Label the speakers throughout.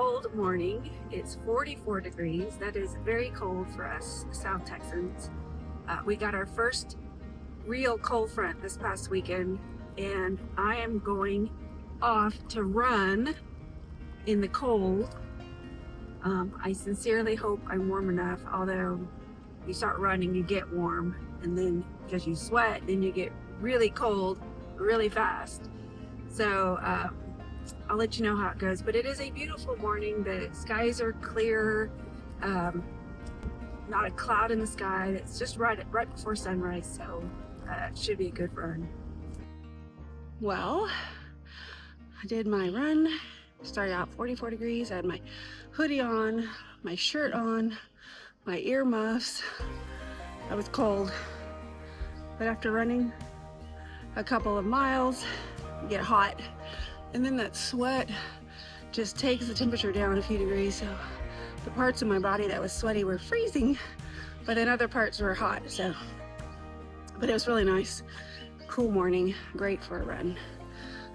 Speaker 1: cold morning. It's 44 degrees. That is very cold for us South Texans. We got our first real cold front this past weekend, and I am going off to run in the cold. I sincerely hope I'm warm enough, although you start running, you get warm, and then because you sweat, then you get really cold really fast. So I'll let you know how it goes, but it is a beautiful morning. The skies are clear, not a cloud in the sky. It's just right before sunrise, so it should be a good run. Well, I did my run. Started out 44 degrees. I had my hoodie on, my shirt on, my earmuffs. I was cold, but after running a couple of miles, you get hot, and then that sweat just takes the temperature down a few degrees. So the parts of my body that was sweaty were freezing, but then other parts were hot. But it was really nice, cool morning, great for a run.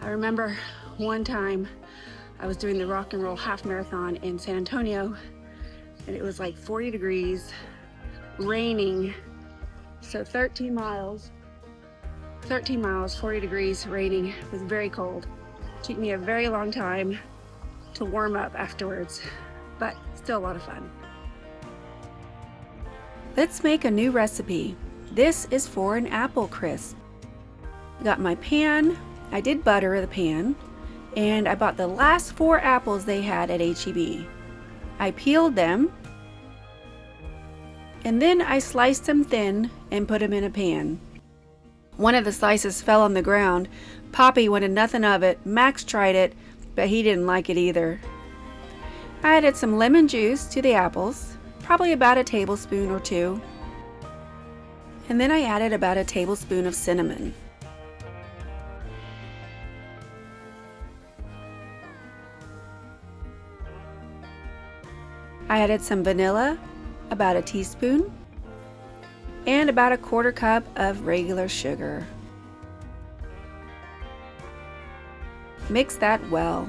Speaker 1: I remember one time I was doing the rock and roll half marathon in San Antonio, and it was like 40 degrees, raining. So 13 miles, 40 degrees, raining. It was very cold. Took me a very long time to warm up afterwards, but still a lot of fun.
Speaker 2: Let's make a new recipe. This is for an apple crisp. I got my pan. I did butter the pan, and I bought the last 4 apples they had at H-E-B. I peeled them, and then I sliced them thin and put them in a pan. One of the slices fell on the ground. Poppy wanted nothing of it. Max tried it, but he didn't like it either. I added some lemon juice to the apples, probably about a tablespoon or 2. And then I added about a tablespoon of cinnamon. I added some vanilla, about a teaspoon, and about a 1/4 cup of regular sugar. Mix that well.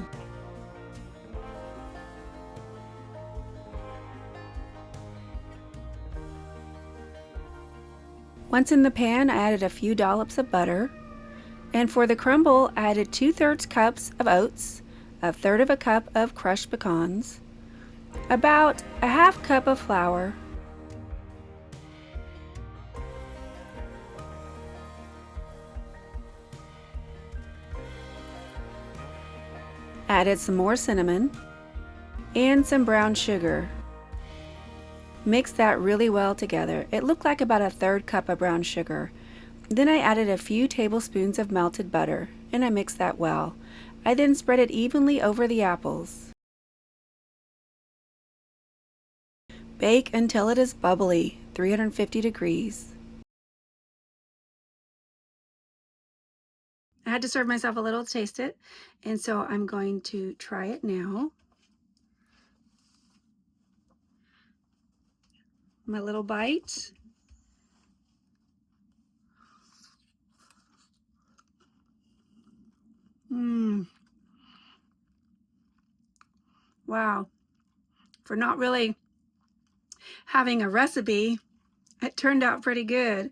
Speaker 2: Once in the pan, I added a few dollops of butter, and for the crumble, I added 2/3 cups of oats, 1/3 of a cup of crushed pecans, about a 1/2 cup of flour, added some more cinnamon, and some brown sugar. Mix that really well together. It looked like about a 1/3 cup of brown sugar. Then I added a few tablespoons of melted butter, and I mixed that well. I then spread it evenly over the apples. Bake until it is bubbly, 350 degrees.
Speaker 1: I had to serve myself a little to taste it, and so I'm going to try it now. My little bite. Wow. For not really having a recipe, it turned out pretty good.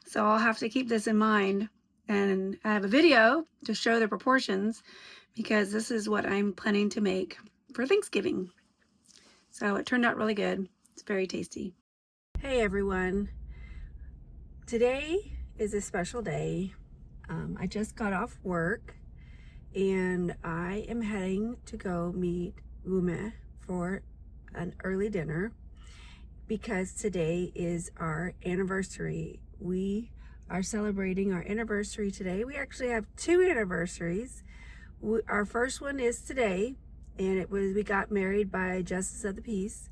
Speaker 1: So I'll have to keep this in mind. And I have a video to show the proportions because this is what I'm planning to make for Thanksgiving. So it turned out really good. It's very tasty. Hey everyone. Today is a special day. I just got off work and I am heading to go meet Ume for an early dinner because today is our anniversary. We are celebrating our anniversary today. We actually have 2 anniversaries. Our first one is today, and we got married by Justice of the Peace.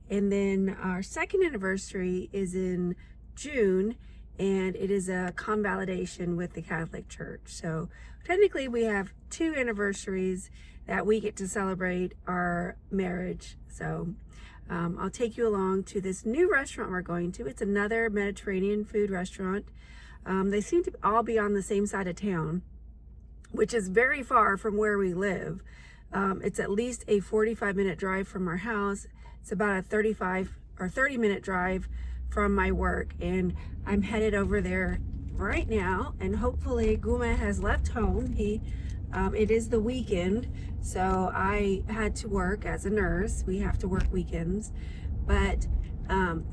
Speaker 1: And then our second anniversary is in June, and it is a convalidation with the Catholic Church. So technically we have 2 anniversaries that we get to celebrate our marriage. So I'll take you along to this new restaurant we're going to. It's another Mediterranean food restaurant. They seem to all be on the same side of town, which is very far from where we live.
Speaker 2: It's at least a 45-minute drive from our house. It's about a 35 or 30-minute drive from my work, and I'm headed over there right now, and hopefully Guma has left home. It is the weekend, so I had to work as a nurse. We have to work weekends, but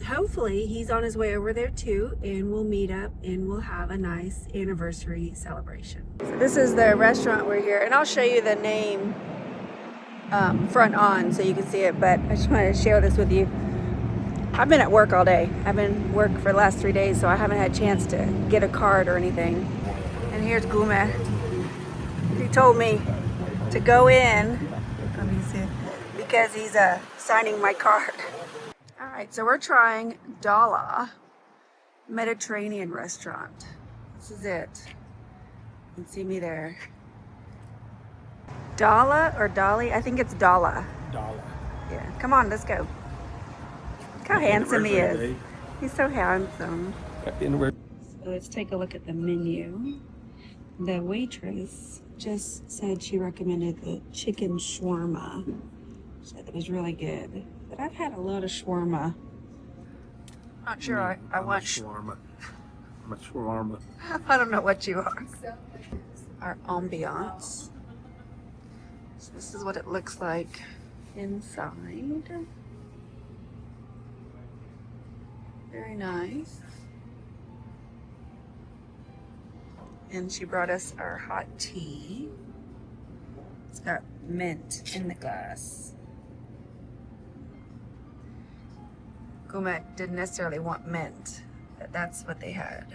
Speaker 2: hopefully he's on his way over there too, and we'll meet up and we'll have a nice anniversary celebration. So this is the restaurant we're here, and I'll show you the name front on so you can see it, but I just wanted to share this with you. I've been at work all day. I've been at work for the last 3 days, so I haven't had a chance to get a card or anything. And here's Guma. He told me to go in, let me see, because he's signing my card. All right, so we're trying Dala Mediterranean restaurant. This is it. You can see me there. Dala or Dolly? I think it's Dala.
Speaker 3: Dollar.
Speaker 2: Yeah, come on, let's go. Look how handsome he is. He's so handsome. So let's take a look at the menu. The waitress just said she recommended the chicken shawarma. She said it was really good. But I've had a lot of shawarma. Not sure I want
Speaker 3: shawarma. I'm a shawarma.
Speaker 2: I don't know what you are. Our ambiance. So this is what it looks like inside. Very nice. And she brought us our hot tea. It's got mint in the glass. Guma didn't necessarily want mint, but that's what they had.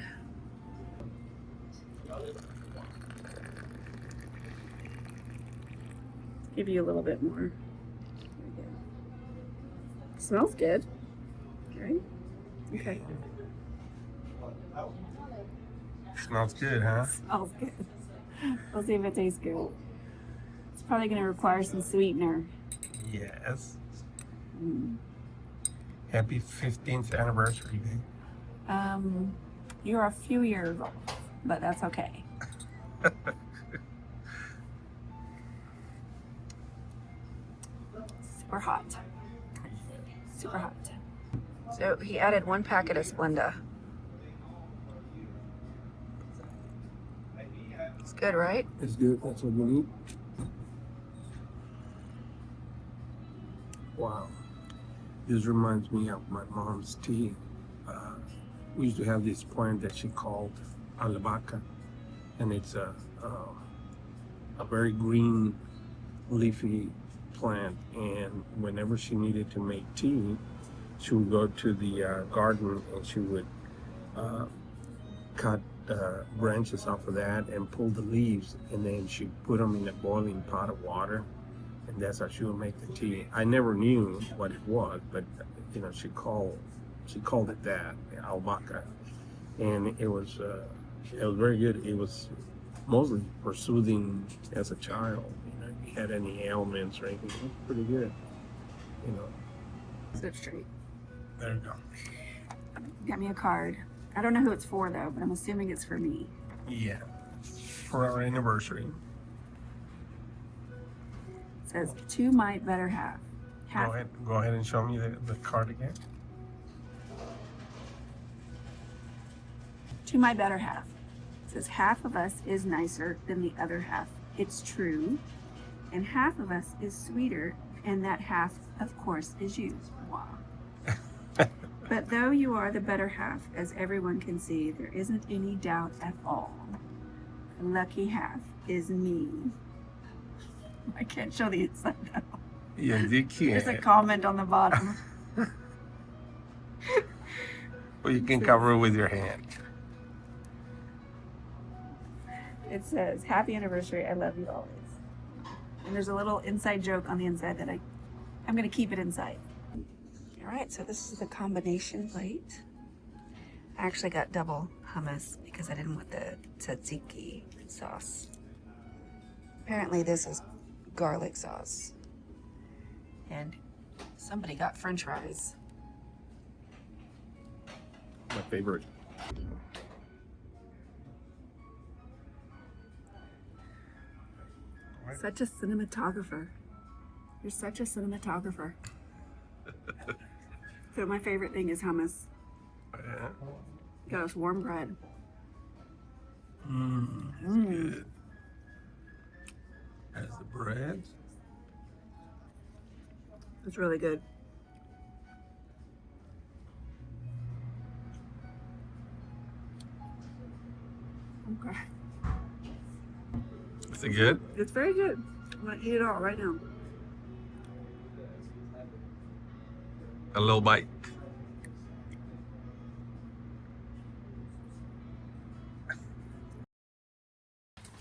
Speaker 2: Give you a little bit more. There we go. Smells good. Right? Okay.
Speaker 3: Smells good, huh?
Speaker 2: Smells good. We'll see if it tastes good. It's probably going to require some sweetener.
Speaker 3: Yes. Happy 15th anniversary, babe.
Speaker 2: You're a few years old, but that's okay. Super hot. Super hot. So he added 1 packet of Splenda. It's good, right?
Speaker 3: It's good. That's what we need. Wow. This reminds me of my mom's tea. We used to have this plant that she called albahaca, and it's a very green, leafy plant. And whenever she needed to make tea, she would go to the garden and she would cut branches off of that and pull the leaves, and then she'd put them in a boiling pot of water, and that's how she would make the tea. I never knew what it was, but you know, she called it that, albahaca, and it was very good. It was mostly for soothing as a child. You know, if you had any ailments or anything, it was pretty good. You know.
Speaker 2: Sit straight.
Speaker 3: There you go.
Speaker 2: Got me a card. I don't know who it's for though, but I'm assuming it's for me.
Speaker 3: Yeah. For our anniversary.
Speaker 2: It says, to my better half.
Speaker 3: Go ahead and show me the card again.
Speaker 2: To my better half. It says, half of us is nicer than the other half. It's true. And half of us is sweeter, and that half, of course, is you. Wow. But though you are the better half, as everyone can see, there isn't any doubt at all. The lucky half is me. I can't show the inside now.
Speaker 3: Yeah, you can.
Speaker 2: There's a comment on the bottom.
Speaker 3: Well, you can cover it with your hand.
Speaker 2: It says, happy anniversary, I love you always. And there's a little inside joke on the inside that I'm going to keep it inside. All right, so this is the combination plate. I actually got double hummus because I didn't want the tzatziki sauce. Apparently this is garlic sauce. And somebody got French fries.
Speaker 3: My favorite.
Speaker 2: such a cinematographer. You're such a cinematographer. So my favorite thing is hummus.
Speaker 3: Yeah.
Speaker 2: Got us warm bread.
Speaker 3: Good. As the bread.
Speaker 2: It's really good. Okay.
Speaker 3: Is it good?
Speaker 2: It's very good. I'm gonna eat it all right now.
Speaker 3: A little bite.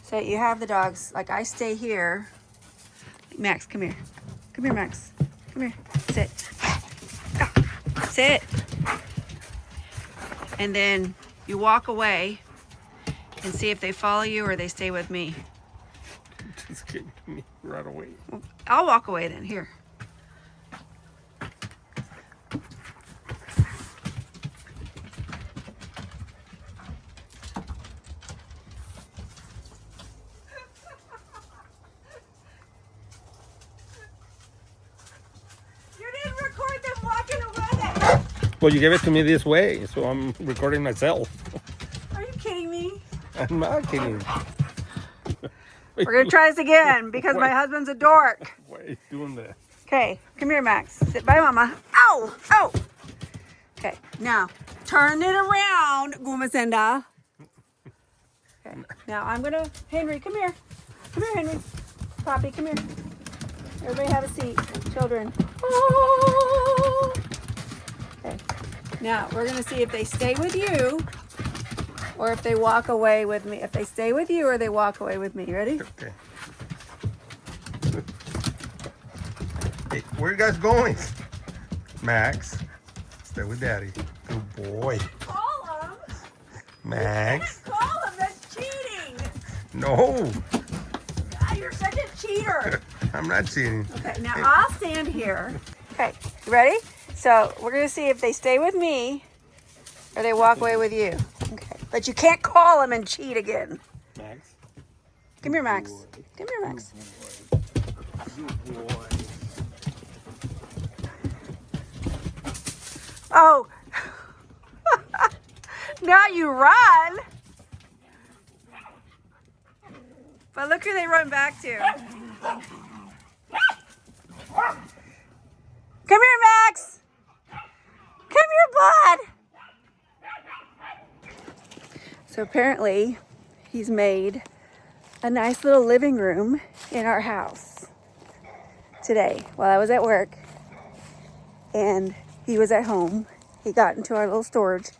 Speaker 2: So you have the dogs. Like I stay here. Max, come here. Come here, Max. Come here. Sit. Sit. And then you walk away and see if they follow you or they stay with me.
Speaker 3: Just kidding me right away.
Speaker 2: I'll walk away then. Here. You didn't record them walking away.
Speaker 3: Well, you gave it to me this way, so I'm recording myself.
Speaker 2: Are you kidding me?
Speaker 3: I'm not kidding.
Speaker 2: We're gonna try this again because my husband's a dork.
Speaker 3: Why are you doing that?
Speaker 2: Okay, come here, Max. Sit by Mama. Ow! Ow! Okay, now turn it around, Gumasenda. Okay, now I'm gonna. Henry, come here. Come here, Henry. Poppy, come here. Everybody have a seat. Children. Oh. Okay, now we're gonna see if they stay with you or if they walk away with me. If they stay with you or they walk away with me. Ready?
Speaker 3: Okay. Hey, where you guys going? Max, stay with Daddy. Good boy.
Speaker 2: Call them.
Speaker 3: Max.
Speaker 2: Call them. That's cheating.
Speaker 3: No,
Speaker 2: Ah, you're such a cheater.
Speaker 3: I'm not cheating.
Speaker 2: Okay, now I'll stand here. Okay, you ready? So we're gonna see if they stay with me or they walk away with you. Okay, but you can't call them and cheat again.
Speaker 3: Max.
Speaker 2: Come here, Max. Come here, Max.
Speaker 3: Good boy.
Speaker 2: Oh, now you run. But look who they run back to. Come here, Max. Come here, bud. So apparently, he's made a nice little living room in our house today while I was at work. And he was at home. He got into our little storage.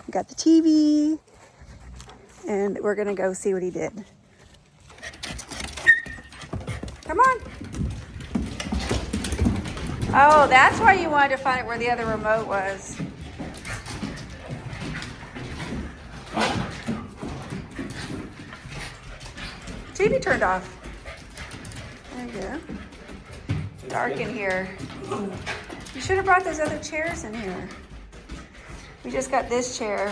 Speaker 2: He got the TV. And we're going to go see what he did. Come on. Oh, that's why you wanted to find out where the other remote was. TV turned off. There you go. Dark in here. You should have brought those other chairs in here. We just got this chair.